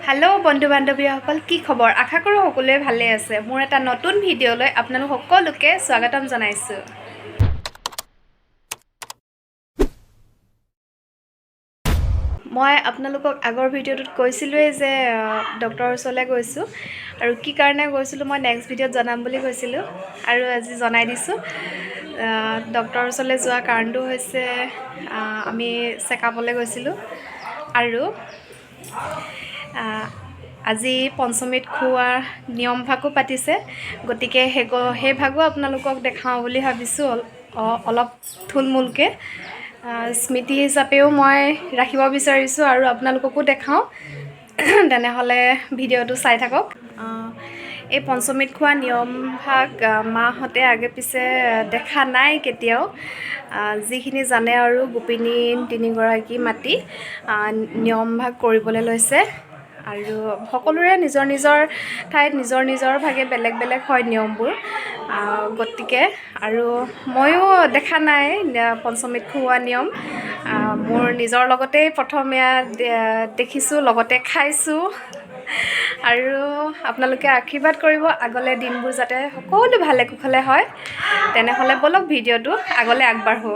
Hello' বন্ধু বান্ধৱীসকল কি খবৰ আশা কৰোঁ সকলোৱে ভালে আছে মোৰ এটা নতুন ভিডিঅ'লৈ আপোনালোক সকলোকে স্বাগতম জনাইছোঁ মই আপোনালোকক আগৰ ভিডিঅ'টোত কৈছিলোৱে যে ডক্টৰৰ ওচৰলৈ গৈছোঁ আৰু কি কাৰণে গৈছিলোঁ মই নেক্সট ভিডিঅ'ত জনাম বুলি কৈছিলোঁ আৰু আজি জনাই দিছোঁ ডক্টৰৰ ওচৰলৈ যোৱা কাৰণটো হৈছে আমি চেকআপলৈ গৈছিলোঁ আৰু আজি পঞ্চমৃত খোৱাৰ নিয়ম ভাগো পাতিছে গতিকে সেই ভাগো আপোনালোকক দেখাওঁ বুলি ভাবিছোঁ অলপ থুলমূলকৈ স্মৃতি হিচাপেও মই ৰাখিব বিচাৰিছোঁ আৰু আপোনালোককো দেখাওঁ তেনেহ'লে ভিডিঅ'টো চাই থাকক এই পঞ্চমৃত খোৱা নিয়ম ভাগ মাহঁতে আগে পিছে দেখা নাই কেতিয়াও যিখিনি জানে আৰু গোপিনী তিনিগৰাকী মাতি নিয়ম ভাগ কৰিবলৈ লৈছে আৰু সকলোৰে নিজৰ নিজৰ ঠাইত নিজৰ ভাগে বেলেগ বেলেগ হয় নিয়মবোৰ গতিকে আৰু ময়ো দেখা নাই পঞ্চমৃত খোৱা নিয়ম মোৰ নিজৰ লগতেই প্ৰথম এয়া দেখিছোঁ লগতে খাইছোঁ আৰু আপোনালোকে আশীৰ্বাদ কৰিব আগলৈ দিনবোৰ যাতে সকলো ভালে কুশলে হয় তেনেহ'লে বলক ভিডিঅ'টো আগলৈ আগবাঢ়ো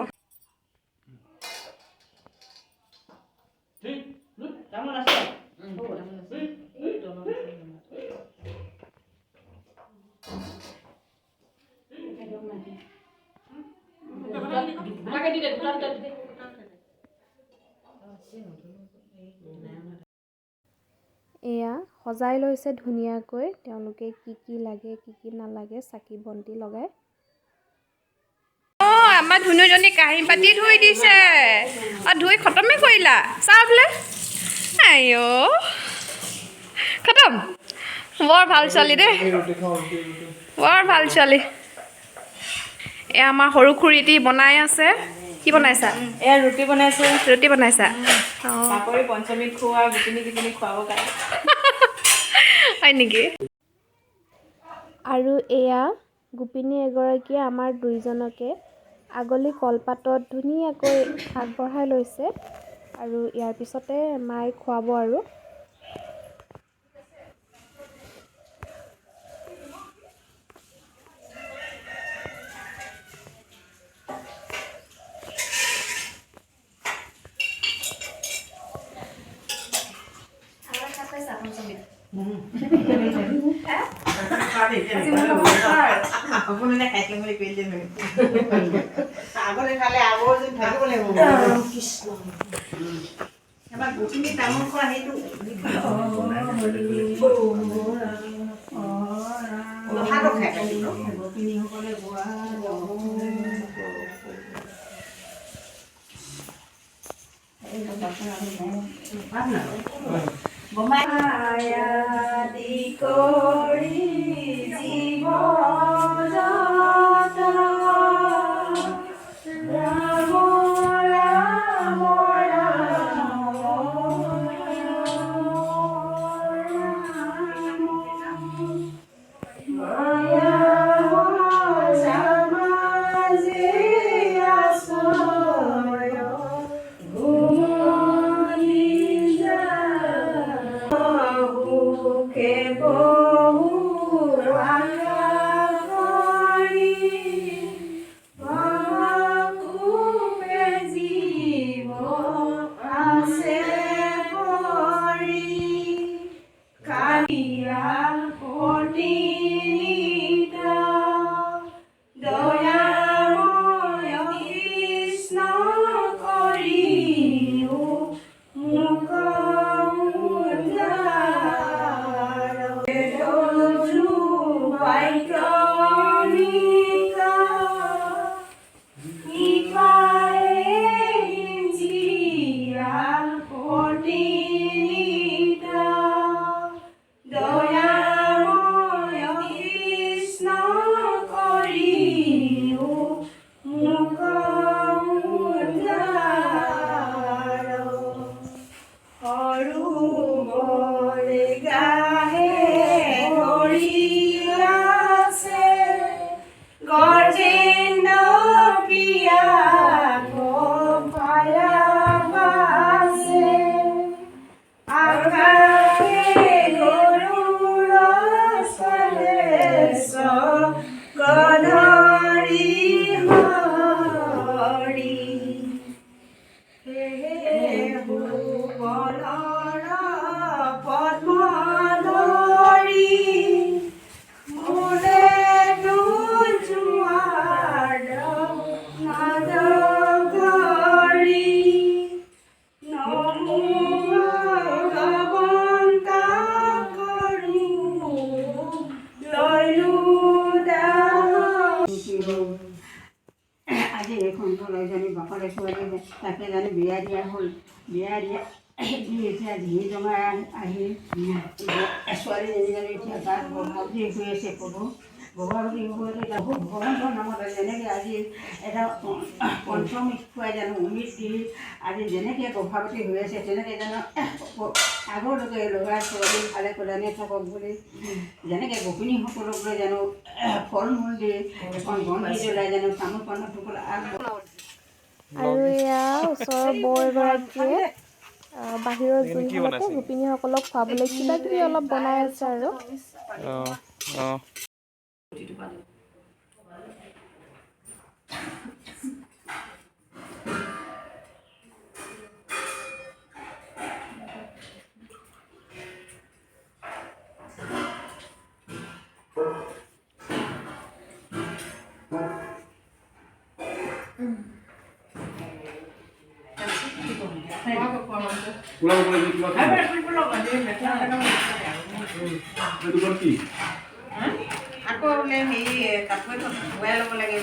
এয়া সজাই লৈছে ধুনীয়াকৈ তেওঁলোকে কি লাগে কি নালাগে চাকি বন্তি লগাই আমাৰ ধুনুজনী কাঁহী পাতি ধুই দিছে ধুই খতমে কৰিলা চাহ বোলে আইঅ খতম বৰ ভাল ছোৱালী দেই বৰ ভাল ছোৱালী এয়া আমাৰ সৰু খুৰীটি বনাই আছে কি বনাইছা এয়া ৰুটি বনাইছোঁ ৰুটি বনাইছা চাকৰি পঞ্চমৃত খোৱা গোপিনী খুৱাব কাৰণে হয় নেকি আৰু এয়া গোপিনী এগৰাকীয়ে আমাৰ দুইজনকে আগলি কলপাতত ধুনীয়াকৈ আগবঢ়াই লৈছে আৰু ইয়াৰ পিছতে মায়ে খুৱাব আৰু নহ'লে ছোৱালী তাকে জানি বিয়া দিয়া হ'ল বিয়া দিয়া দি এতিয়া ধি জমাই আহি ছোৱালীজনী এতিয়া গাত গৰ্ভৱতী হৈ আছে গৰ্ভৱতী হৈ এতিয়া ভগৱন্তৰ নামত যেনেকৈ আজি এটা পঞ্চমৃত খুৱাই জানো অমৃত দি আজি যেনেকৈ গৰ্ভৱতী হৈ আছে তেনেকৈ জানো আগলৈকে ল'ৰা ছোৱালী ভালে কল্যাণে থাকক বুলি যেনেকৈ গোপিনীসকলক লৈ জানো ফল মূল দি এখন বন্তি জ্বলাই জানো তামোল পাণৰ টুকুৰা আৰু এয়া ওচৰৰ বৰ এগৰাকীয়ে বাহিৰৰ জুইশালতে গোপিনীসকলক খুৱাবলৈ কিবা কিবি অলপ বনাই আছে আৰু আকৌ বোলে হেৰি কাপোৰ ধুৱাই ল'ব লাগে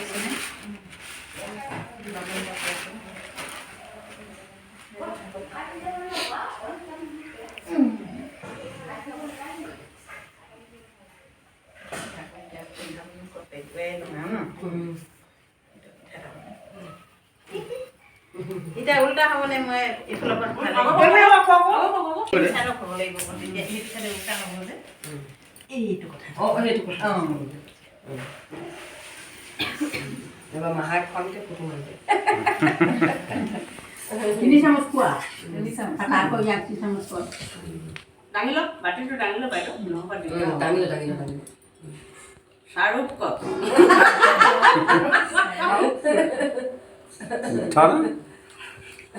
এতিয়া উল্টা হ'বনে মই এইফালৰ পৰা এইটো কথা সেইটো কথা এবাৰ মাহাক খনকে ফটো মাৰিছে 3 চামুচ খোৱা 3 চামুচ আকৌ ইয়াক 3 চামুচ খোৱা দাঙি লওক বাটিটো দাঙি লওক বাইদেউ নহ'ব দাঙি লওক শাহৰুখ কপ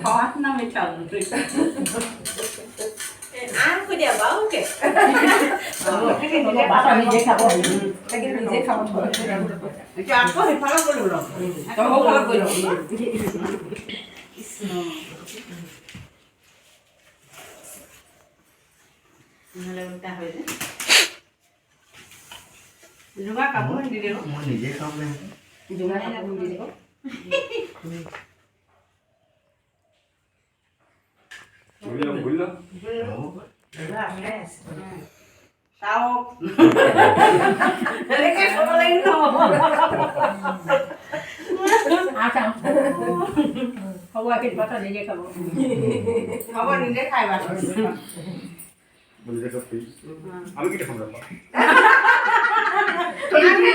খাওয়াত না মিঠাও আম কই দিয়া বাউকে বাটা নিজে খাব নিজে খাব এটা আকৌ হেফালা গলো ল তো হেফালা গলো কৃষ্ণ নহলে উল্টা হৈ যায় জুগা কাপোৰ দি দেব মই নিজে খাম না জুগা কাপোৰ দি দেব Bulla. Tao. Lấy cái không lấy nó. À sao? Không qua cái bắt đầu đi không? Không qua đi khai vào. Mình sẽ copy. Anh cái không được. Anh đi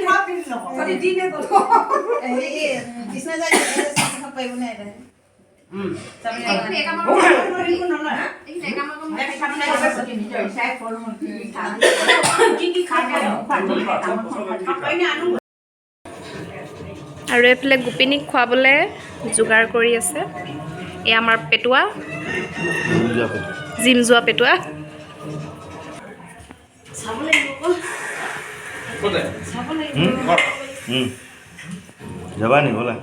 khóc đi nó. Có đi đi nữa cô. Cái Krishna ra không phải cái này. আৰু এইফালে গোপিনীক খুৱাবলৈ যোগাৰ কৰি আছে এই আমাৰ পেটুৱা gym যোৱা পেটুৱা যাবা নি বলা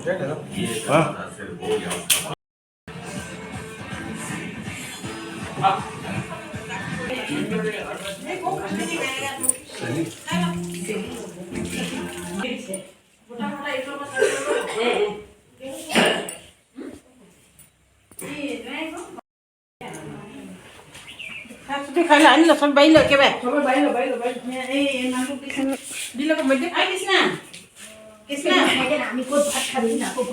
খাইলা আনি লচন বাইল একেবাৰে সব বাইল এই মানুহ দিলে মধ্যে আই কৃষ্ণা কৃষ্ণা আমি ক'ত ভাত খাবি না ক'ত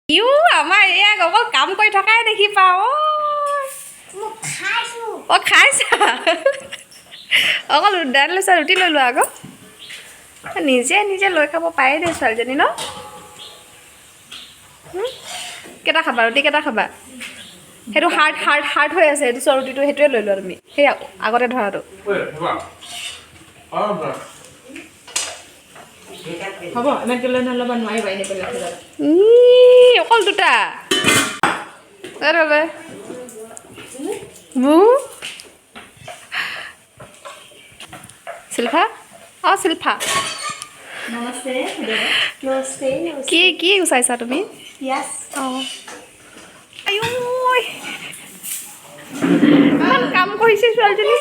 ইউ আমাৰ এয়া অকল কাম কৰি থকাই দেখি পাওঁ অ খাইছা অকল দাইল লৈছা ৰুটি লৈ লোৱা আকৌ নিজে নিজে লৈ খাব পাৰে দে ছোৱালীজনী ন কেইটা খাবা ৰুটি কেইটা খাবা সেইটো হাৰ্ড হৈ আছে সেইটো ৰুটিটো সেইটোৱে লৈ লোৱা তুমি সেই আগতে ধৰাটো হ'ব এনেকৈ লৈ নল'বা নোৱাৰিবা এনেকৈ লৈ অকল দুটা শিল্পা অঁ শিল্পা নমস্তে নমস্তে কি গুচাইছা তুমি পিঁয়াজ অঁ ইমান কাম কৰিছে ছোৱালীজনী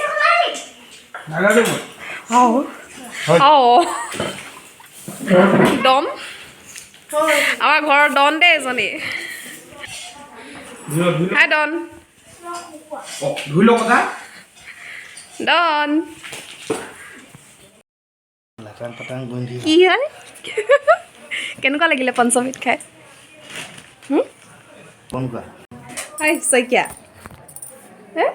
দম আমাৰ ঘৰৰ ডন দেই এজনী হাই ডন ধুই ল কথা ডন লাটাং পাটাং গন্ধি কি হয় কেনেকুৱা লাগিলে পঞ্চমৃত খাই কোন কোৱা হাই শইকীয়া হে